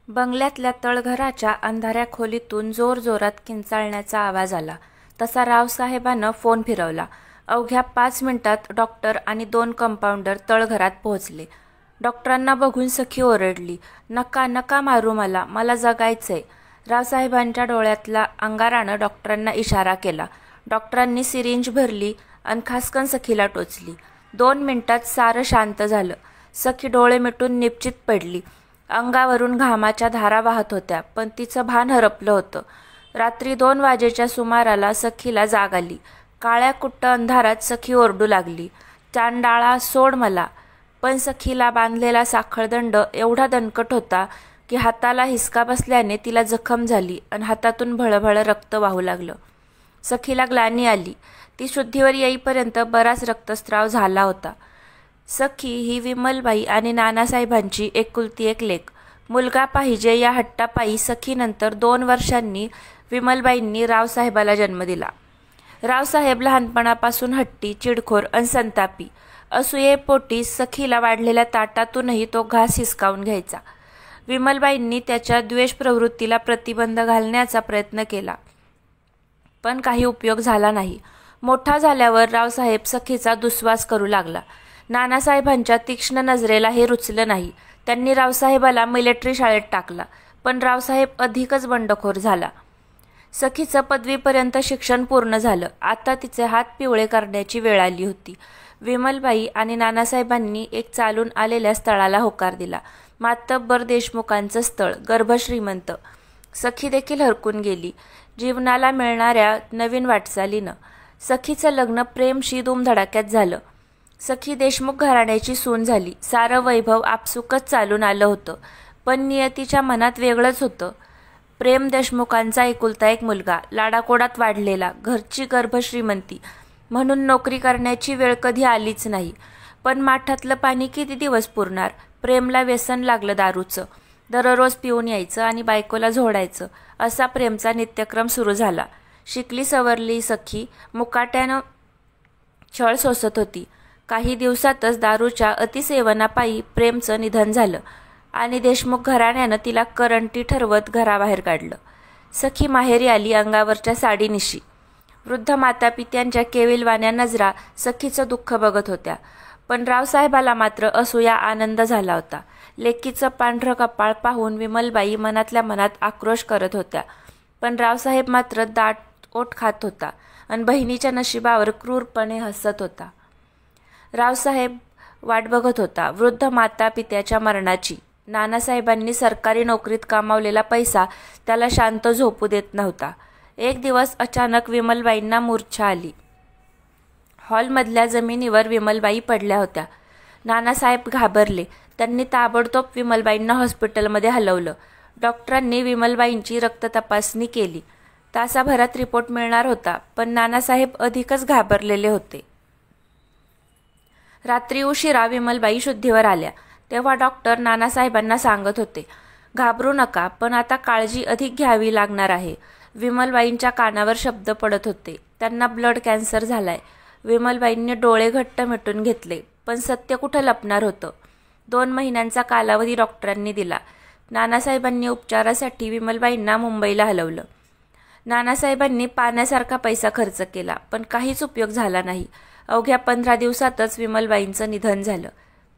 बंगल्यातल्या तळघराच्या अंधाऱ्या खोलीतून जोरजोरात किंचाळण्याचा आवाज आला. तसा रावसाहेबानं फोन फिरवला. अवघ्या 5 मिनिटात डॉक्टर आणि 2 कंपाऊंडर तळघरात पोहोचले. डॉक्टरांना बघून सखी ओरडली, "नका नका मारू मला, मला जगायचंय." रावसाहेबांच्या डोळ्यातला अंगारानं डॉक्टरांना इशारा केला. डॉक्टरांनी सिरिंज भरली आणि खासकन सखीला टोचली. 2 मिनिटात सारं शांत झालं. सखी डोळे मिटून निपचित पडली. अंगावरून घामाच्या धारा वाहत होत्या, पण तिचं भान हरपलं होतं. रात्री 2 वाजेच्या सुमाराला सखीला जाग आली. काळ्या कुट्ट अंधारात सखी ओरडू लागली, "चांडाळा, सोड मला." पण सखीला बांधलेला साखळदंड एवढा दणकट होता की हाताला हिसका बसल्याने तिला जखम झाली आणि हातातून भळभळ रक्त वाहू लागलं. सखीला ग्लानी आली. ती शुद्धीवर येईपर्यंत बराच रक्तस्राव झाला होता. सखी ही विमलबाई आणि नानासाहेबांची एकुलती एक लेक. मुलगा पाहिजे या हट्टापायी सखीनंतर 2 वर्षांनी विमलबाईंनी रावसाहेबाला जन्म दिला. रावसाहेब लहानपणापासून हट्टी, चिडखोर आणि संतापी. असूयेपोटी सखीला वाढलेल्या ताटातूनही तो घास हिसकावून घ्यायचा. विमलबाईंनी त्याच्या द्वेष प्रवृत्तीला प्रतिबंध घालण्याचा प्रयत्न केला, पण काही उपयोग झाला नाही. मोठा झाल्यावर रावसाहेब सखीचा दुस्वास करू लागला. नानासाहेबांच्या तीक्ष्ण नजरेला हे रुचलं नाही. त्यांनी रावसाहेबाला मिलिटरी शाळेत टाकला, पण रावसाहेब अधिकच बंडखोर झाला. सखीचं पदवीपर्यंत शिक्षण पूर्ण झालं. आता तिचे हात पिवळे करण्याची वेळ आली होती. विमलबाई आणि नानासाहेबांनी एक चालून आलेल्या स्थळाला होकार दिला. मातब्बर देशमुखांचं स्थळ, गर्भश्रीमंत. सखी देखील हरकून गेली जीवनाला मिळणाऱ्या नवीन वाटचालीनं. सखीचं लग्न प्रेमशी धूमधडाक्यात झालं. सखी देशमुख घराण्याची सून झाली. सारं वैभव आपसुकच चालून आलं होतं, पण नियतीच्या मनात वेगळंच होतं. प्रेम देशमुखांचा एकुलता एक मुलगा, लाडाकोडात वाढलेला, घरची गर्भश्रीमंती, म्हणून नोकरी करण्याची वेळ कधी आलीच नाही. पण माठातलं पाणी किती दिवस पुरणार? प्रेमला व्यसन लागलं दारूचं. दररोज पिऊन यायचं आणि बायकोला झोडायचं, असा प्रेमचा नित्यक्रम सुरू झाला. शिकली सवरली सखी मुकाट्यानं छळ सोसत होती. काही दिवसातच दारूच्या अतिसेवनापायी प्रेमचं निधन झालं आणि देशमुख घराण्यानं तिला करंटी ठरवत घराबाहेर काढलं. सखी माहेरी आली अंगावरच्या साडीनिशी. वृद्ध मातापित्यांच्या केविलवाण्या नजरा सखीचं दुःख बघत होत्या. पण रावसाहेबाला मात्र असूया आनंद झाला होता. लेकीचं पांढरं कपाळ पाहून विमलबाई मनातल्या मनात आक्रोश करत होत्या, पण रावसाहेब मात्र दाट ओठ खात होता आणि बहिणीच्या नशिबावर क्रूरपणे हसत होता. रावसाहेब वाट बघत होता वृद्ध मातापित्याच्या मरणाची. नानासाहेबांनी सरकारी नोकरीत कमावलेला पैसा त्याला शांत झोपू देत नव्हता. एक दिवस अचानक विमलबाईंना मूर्छा आली. हॉलमधल्या जमिनीवर विमलबाई पडल्या होत्या. नानासाहेब घाबरले. त्यांनी ताबडतोब विमलबाईंना हॉस्पिटलमध्ये हलवलं. डॉक्टरांनी विमलबाईंची रक्त तपासणी केली. तासाभरात रिपोर्ट मिळणार होता, पण नानासाहेब अधिकच घाबरलेले होते. रात्री उशिरा विमलबाई शुद्धीवर आल्या. तेव्हा डॉक्टर नानासाहेबांना सांगत होते, "घाबरू नका, पण आता काळजी अधिक घ्यावी लागणार आहे." विमलबाईंच्या कानावर शब्द पडत होते, "त्यांना ब्लड कॅन्सर झालाय." विमलबाईंनी डोळे घट्ट मिटून घेतले, पण सत्य कुठं लपणार होतं. 2 महिन्यांचा कालावधी डॉक्टरांनी दिला. नानासाहेबांनी उपचारासाठी विमलबाईंना मुंबईला हलवलं. नानासाहेबांनी पाण्यासारखा पैसा खर्च केला, पण काहीच उपयोग झाला नाही. अवघ्या 15 दिवसातच विमलबाईंचं निधन झालं.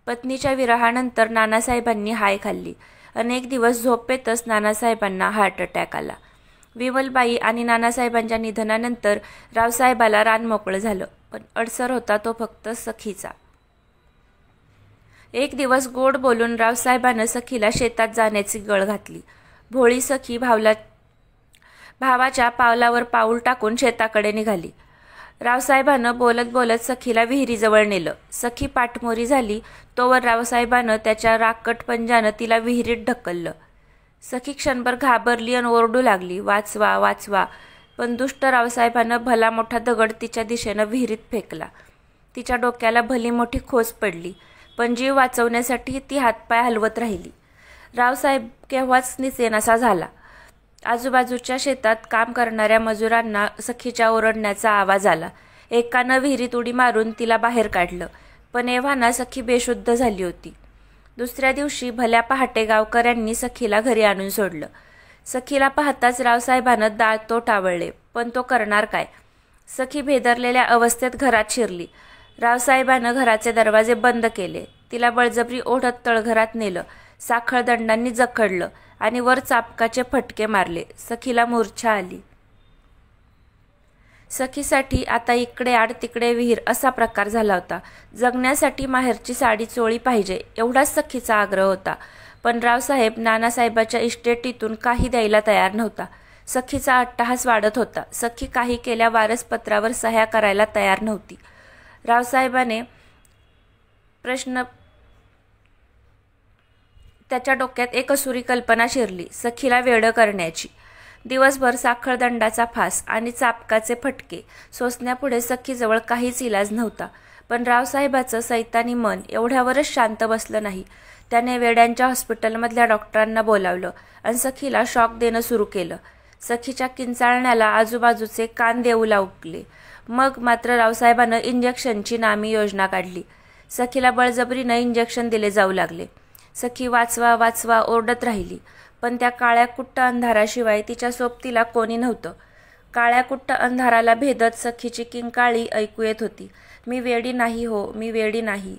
पत्नीच्या विरहानंतर नानासाहेबांनी हाय खाल्ली. अनेक दिवस झोपेतच नानासाहेबांना हार्ट अटॅक आला. विमलबाई आणि नानासाहेबांच्या निधनानंतर रावसाहेबाला रान मोकळं झालं, पण अडसर होता तो फक्त सखीचा. एक दिवस गोड बोलून रावसाहेबानं सखीला शेतात जाण्याची गळ घातली. भोळी सखी भावाच्या पावलावर पाऊल टाकून शेताकडे निघाली. रावसाहेबानं बोलत बोलत सखीला विहिरीजवळ नेलं. सखी पाठमोरी झाली तोवर रावसाहेबानं त्याच्या राकट पंजानं तिला विहिरीत ढकललं. सखी क्षणभर घाबरली आणि ओरडू लागली, "वाचवा, वाचवा." पण दुष्ट रावसाहेबानं भला मोठा दगड तिच्या दिशेनं विहिरीत फेकला. तिच्या डोक्याला भली मोठी खोच पडली, पण जीव वाचवण्यासाठी ती हातपाय हलवत राहिली. रावसाहेब केव्हाच निसेनासा झाला. आजूबाजूच्या शेतात काम करणाऱ्या मजुरांना सखीच्या ओरडण्याचा आवाज आला. एकानं विहिरीत उडी मारून तिला बाहेर काढलं, पण एव्हाना सखी बेशुद्ध झाली होती. दुसऱ्या दिवशी भल्या पहाटे गावकऱ्यांनी सखीला घरी आणून सोडलं. सखीला पाहताच रावसाहेबानं दाळतोट आवळले, पण तो करणार काय? सखी भेदरलेल्या अवस्थेत घरात शिरली. रावसाहेबानं घराचे दरवाजे बंद केले. तिला बळजबरी ओढत तळघरात नेलं, साखळदंडांनी जखडलं आणि वर चापकाचे फटके मारले. सखीला मूर्छा आली. सखीसाठी आता इकडे आड तिकडे विहीर असा प्रकार झाला होता. जगण्यासाठी माहेरची साडी चोळी पाहिजे एवढाच सखीचा आग्रह होता. पण रावसाहेब नानासाहेबाच्या इस्टेटीतून काही द्यायला तयार नव्हता. सखीचा अट्टहास वाढत होता. सखी काही केल्या वारसपत्रावर सह्या करायला तयार नव्हती. रावसाहेबाने प्रश्न त्याच्या डोक्यात एक असुरी कल्पना शिरली, सखीला वेडं करण्याची. दिवसभर साखळदंडाचा फास आणि चापकाचे फटके सोसण्यापुढे सखीजवळ काहीच इलाज नव्हता. पण रावसाहेबाचं सैतानी मन एवढ्यावरच शांत बसलं नाही. त्याने वेड्यांच्या हॉस्पिटलमधल्या डॉक्टरांना बोलावलं आणि सखीला शॉक देणं सुरू केलं. सखीच्या किंचाळण्याला आजूबाजूचे कान देऊ लागले. मग मात्र रावसाहेबानं इंजेक्शनची नामी योजना काढली. सखीला बळजबरीनं इंजेक्शन दिले जाऊ लागले. सखी वाचवा वाचवा ओरडत राहिली. पण त्या काळ्या कुट्ट अंधाराशिवाय तिच्या सोबतीला कोणी नव्हतं. काळ्या कुट्ट अंधाराला भेदत सखीची किंकाळी ऐकू येत होती, मी वेडी नाही हो, मी वेडी नाही.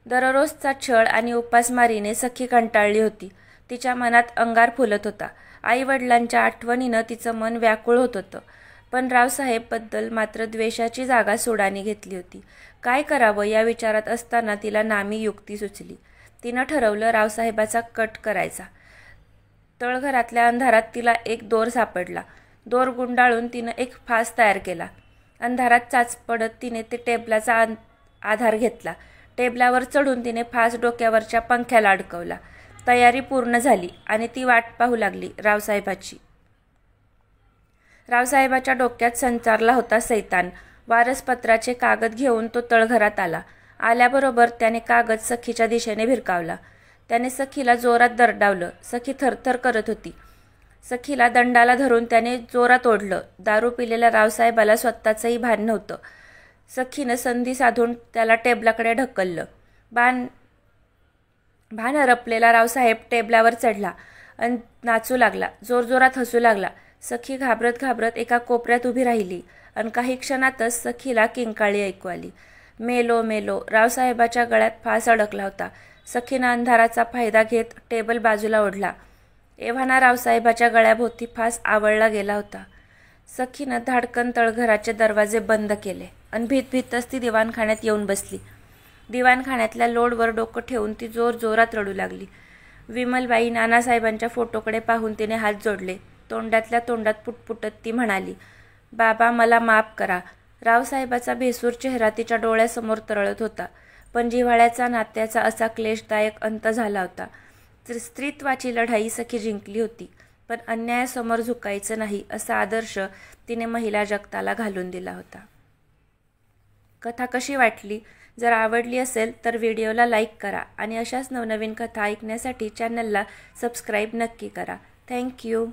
दररोजचा छळ आणि उपासमारीने सखी कंटाळली होती. तिच्या मनात अंगार फुलत होता. आईवडिलांच्या आठवणीनं तिचं मन व्याकुळ होत होतं. पण रावसाहेबबद्दल मात्र द्वेषाची जागा सोडानी घेतली होती. काय करावं या विचारात असताना तिला नामी युक्ती सुचली. तिनं ठरवलं रावसाहेबाचा कट करायचा. तळघरातल्या अंधारात तिला एक दोर सापडला. दोर गुंडाळून तिनं एक फास तयार केला. अंधारात चाच पडत तिने ते टेबलाचा आधार घेतला. टेबलावर चढून तिने फास डोक्यावरच्या पंख्याला अडकवला. तयारी पूर्ण झाली आणि ती वाट पाहू लागली रावसाहेबाची. रावसाहेबाच्या डोक्यात संचारला होता सैतान. वारसपत्राचे कागद घेऊन तो तळघरात आला. आल्याबरोबर त्याने कागद सखीच्या दिशेने भिरकावला. त्याने सखीला जोरात दरडावलं. सखी थरथर करत होती. सखीला दंडाला धरून त्याने जोरात ओढलं. दारू पिलेल्या रावसाहेबाला स्वतःचंही भान नव्हतं. सखीनं संधी साधून त्याला टेबलाकडे ढकललं. भान हरपलेला रावसाहेब टेबलावर चढला आणि नाचू लागला. जोरजोरात हसू लागला. सखी घाबरत घाबरत एका कोपऱ्यात उभी राहिली आणि काही क्षणातच सखीला किंकाळी ऐकू आली. मेलो मेलो. रावसाहेबाच्या गळ्यात फास अडकला होता. सखीनं अंधाराचा फायदा घेत टेबल बाजूला ओढला. एव्हाना रावसाहेबाच्या गळ्याभोवती फास आवळला गेला होता. सखीनं धाडकन तळघराचे दरवाजे बंद केले आणि भीतभीतच ती दिवाणखान्यात येऊन बसली. दिवाणखान्यातल्या लोडवर डोकं ठेवून ती जोरात रडू लागली. विमलबाई नानासाहेबांच्या फोटोकडे पाहून तिने हात जोडले. तोंडातल्या तोंडात पुटपुटत ती म्हणाली, बाबा मला माफ करा. रावसाहेबाचा भेसूर चेहरा तिच्या डोळ्यासमोर तरळत होता. पण जिव्हाळ्याचा नात्याचा असा क्लेशदायक अंत झाला होता. स्त्रीत्वाची लढाई सखी जिंकली होती. पण अन्यायासमोर झुकायचं नाही असा आदर्श तिने महिला जगताला घालून दिला होता. कथा कशी वाटली? जर आवडली असेल तर व्हिडिओला लाईक करा आणि अशाच नवनवीन कथा ऐकण्यासाठी चॅनलला सबस्क्राईब नक्की करा. थँक्यू.